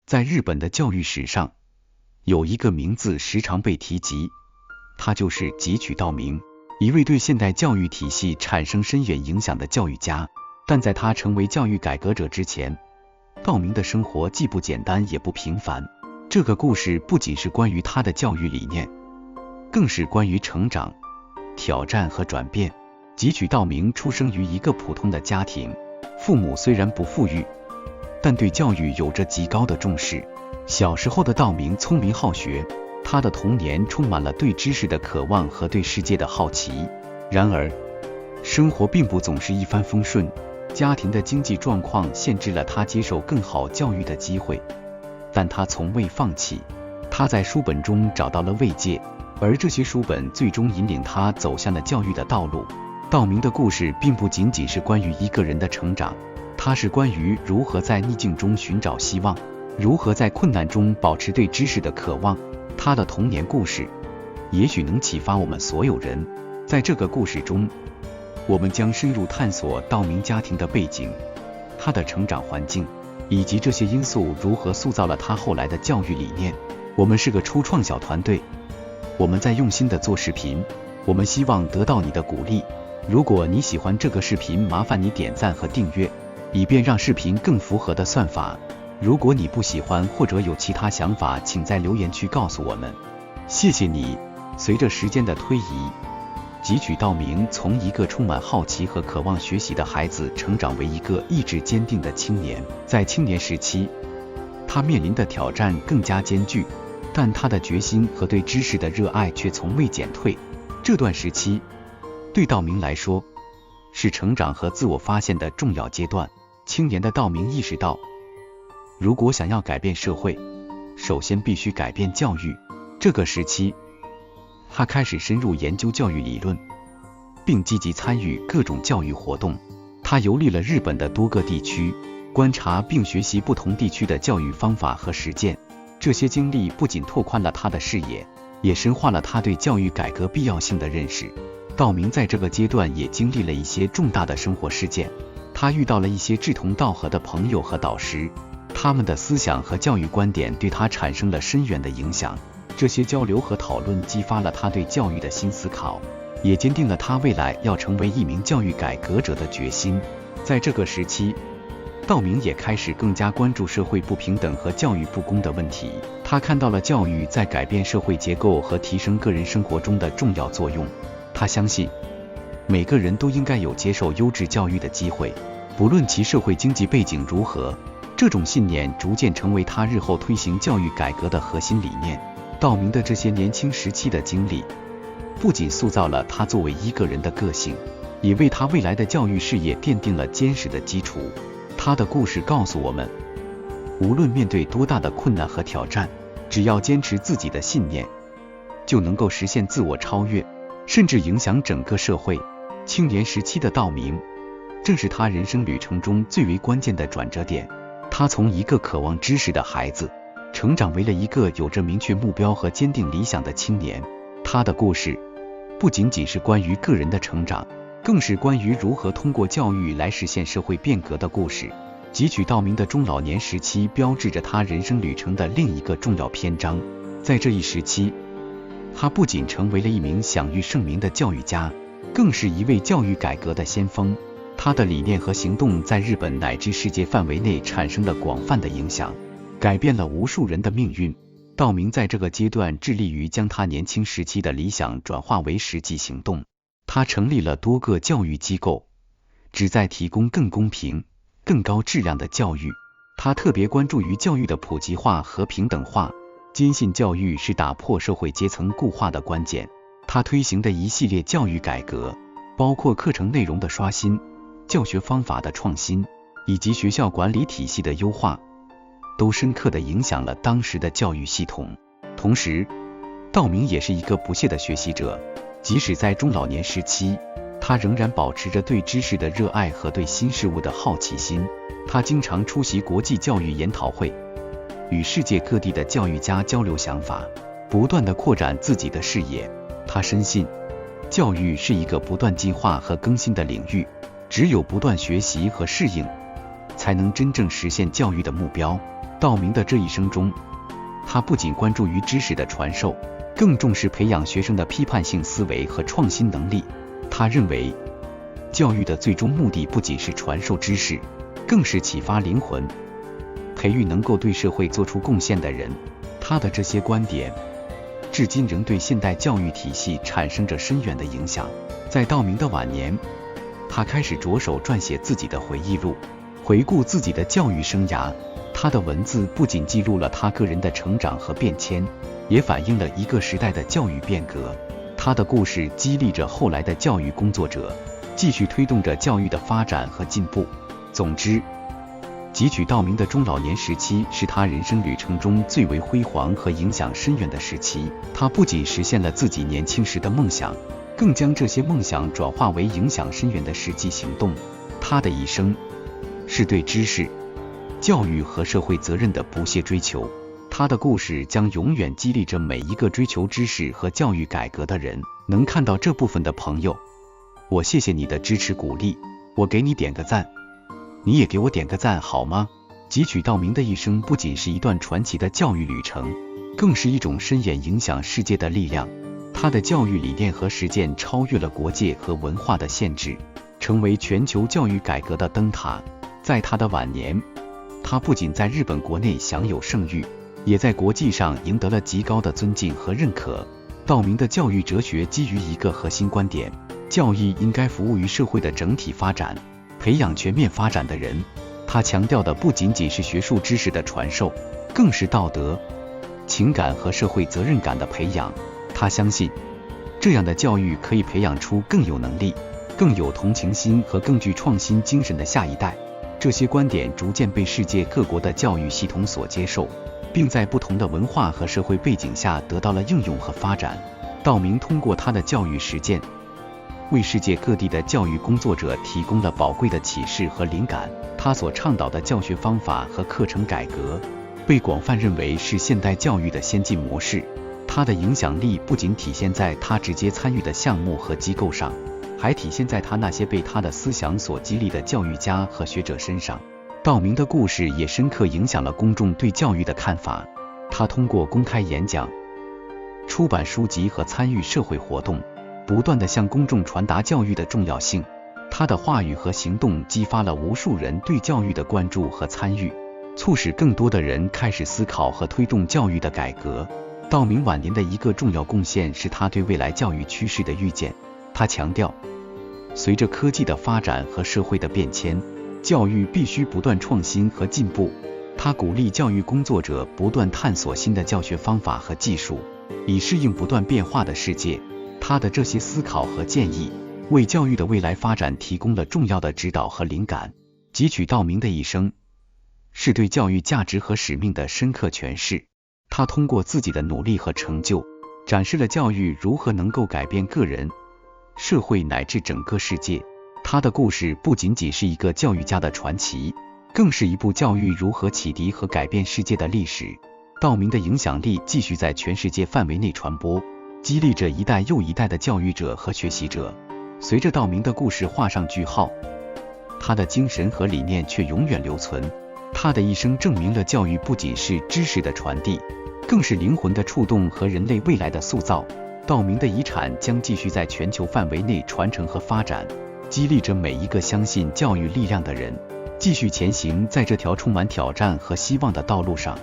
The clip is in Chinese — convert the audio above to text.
在日本的教育史上，有一个名字时常被提及，他就是汲取道明，一位对现代教育体系产生深远影响的教育家。但在他成为教育改革者之前，道明的生活既不简单也不平凡。这个故事不仅是关于他的教育理念，更是关于成长、挑战和转变。汲取道明出生于一个普通的家庭，父母虽然不富裕，但对教育有着极高的重视。小时候的道明聪明好学，他的童年充满了对知识的渴望和对世界的好奇。然而，生活并不总是一帆风顺，家庭的经济状况限制了他接受更好教育的机会。但他从未放弃，他在书本中找到了慰藉，而这些书本最终引领他走向了教育的道路。道明的故事并不仅仅是关于一个人的成长，它是关于如何在逆境中寻找希望，如何在困难中保持对知识的渴望。他的童年故事也许能启发我们所有人。在这个故事中，我们将深入探索道明家庭的背景，他的成长环境，以及这些因素如何塑造了他后来的教育理念。我们是个初创小团队，我们在用心地做视频，我们希望得到你的鼓励。如果你喜欢这个视频，麻烦你点赞和订阅，以便让视频更符合的算法。如果你不喜欢或者有其他想法，请在留言区告诉我们。谢谢你。随着时间的推移，汲取道明从一个充满好奇和渴望学习的孩子成长为一个意志坚定的青年。在青年时期，他面临的挑战更加艰巨，但他的决心和对知识的热爱却从未减退。这段时期对道明来说是成长和自我发现的重要阶段。青年的道明意识到，如果想要改变社会，首先必须改变教育。这个时期，他开始深入研究教育理论，并积极参与各种教育活动。他游历了日本的多个地区，观察并学习不同地区的教育方法和实践。这些经历不仅拓宽了他的视野，也深化了他对教育改革必要性的认识。道明在这个阶段也经历了一些重大的生活事件，他遇到了一些志同道合的朋友和导师，他们的思想和教育观点对他产生了深远的影响。这些交流和讨论激发了他对教育的新思考，也坚定了他未来要成为一名教育改革者的决心。在这个时期，道明也开始更加关注社会不平等和教育不公的问题。他看到了教育在改变社会结构和提升个人生活中的重要作用。他相信每个人都应该有接受优质教育的机会，不论其社会经济背景如何。这种信念逐渐成为他日后推行教育改革的核心理念。道明的这些年轻时期的经历，不仅塑造了他作为一个人的个性，也为他未来的教育事业奠定了坚实的基础。他的故事告诉我们，无论面对多大的困难和挑战，只要坚持自己的信念，就能够实现自我超越，甚至影响整个社会。青年时期的道明，正是他人生旅程中最为关键的转折点。他从一个渴望知识的孩子，成长为了一个有着明确目标和坚定理想的青年。他的故事不仅仅是关于个人的成长，更是关于如何通过教育来实现社会变革的故事。汲取道明的中老年时期标志着他人生旅程的另一个重要篇章。在这一时期，他不仅成为了一名享誉盛名的教育家，更是一位教育改革的先锋。他的理念和行动在日本乃至世界范围内产生了广泛的影响，改变了无数人的命运。道明在这个阶段致力于将他年轻时期的理想转化为实际行动。他成立了多个教育机构，旨在提供更公平、更高质量的教育。他特别关注于教育的普及化和平等化，坚信教育是打破社会阶层固化的关键。他推行的一系列教育改革，包括课程内容的刷新、教学方法的创新，以及学校管理体系的优化，都深刻地影响了当时的教育系统。同时，道明也是一个不懈的学习者，即使在中老年时期，他仍然保持着对知识的热爱和对新事物的好奇心。他经常出席国际教育研讨会，与世界各地的教育家交流想法，不断地扩展自己的视野。他深信，教育是一个不断进化和更新的领域，只有不断学习和适应，才能真正实现教育的目标。道明的这一生中，他不仅关注于知识的传授，更重视培养学生的批判性思维和创新能力。他认为，教育的最终目的不仅是传授知识，更是启发灵魂，培育能够对社会做出贡献的人。他的这些观点，至今仍对现代教育体系产生着深远的影响。在道明的晚年，他开始着手撰写自己的回忆录，回顾自己的教育生涯。他的文字不仅记录了他个人的成长和变迁，也反映了一个时代的教育变革。他的故事激励着后来的教育工作者，继续推动着教育的发展和进步。总之，汲取道明的中老年时期是他人生旅程中最为辉煌和影响深远的时期。他不仅实现了自己年轻时的梦想，更将这些梦想转化为影响深远的实际行动。他的一生是对知识、教育和社会责任的不懈追求。他的故事将永远激励着每一个追求知识和教育改革的人。能看到这部分的朋友，我谢谢你的支持鼓励，我给你点个赞，你也给我点个赞好吗？汲取道明的一生不仅是一段传奇的教育旅程，更是一种深远影响世界的力量。他的教育理念和实践超越了国界和文化的限制，成为全球教育改革的灯塔。在他的晚年，他不仅在日本国内享有盛誉，也在国际上赢得了极高的尊敬和认可。道明的教育哲学基于一个核心观点：教育应该服务于社会的整体发展，培养全面发展的人。他强调的不仅仅是学术知识的传授，更是道德、情感和社会责任感的培养。他相信，这样的教育可以培养出更有能力、更有同情心和更具创新精神的下一代。这些观点逐渐被世界各国的教育系统所接受，并在不同的文化和社会背景下得到了应用和发展。道明通过他的教育实践，为世界各地的教育工作者提供了宝贵的启示和灵感。他所倡导的教学方法和课程改革，被广泛认为是现代教育的先进模式。他的影响力不仅体现在他直接参与的项目和机构上，还体现在他那些被他的思想所激励的教育家和学者身上。道明的故事也深刻影响了公众对教育的看法。他通过公开演讲、出版书籍和参与社会活动，不断地向公众传达教育的重要性。他的话语和行动激发了无数人对教育的关注和参与，促使更多的人开始思考和推动教育的改革。道明晚年的一个重要贡献是他对未来教育趋势的预见。他强调，随着科技的发展和社会的变迁，教育必须不断创新和进步。他鼓励教育工作者不断探索新的教学方法和技术，以适应不断变化的世界。他的这些思考和建议，为教育的未来发展提供了重要的指导和灵感。汲取道明的一生，是对教育价值和使命的深刻诠释。他通过自己的努力和成就，展示了教育如何能够改变个人、社会乃至整个世界。他的故事不仅仅是一个教育家的传奇，更是一部教育如何启迪和改变世界的历史。道明的影响力继续在全世界范围内传播，激励着一代又一代的教育者和学习者。随着道明的故事画上句号，他的精神和理念却永远留存。他的一生证明了教育不仅是知识的传递，更是灵魂的触动和人类未来的塑造。道明的遗产将继续在全球范围内传承和发展，激励着每一个相信教育力量的人，继续前行在这条充满挑战和希望的道路上。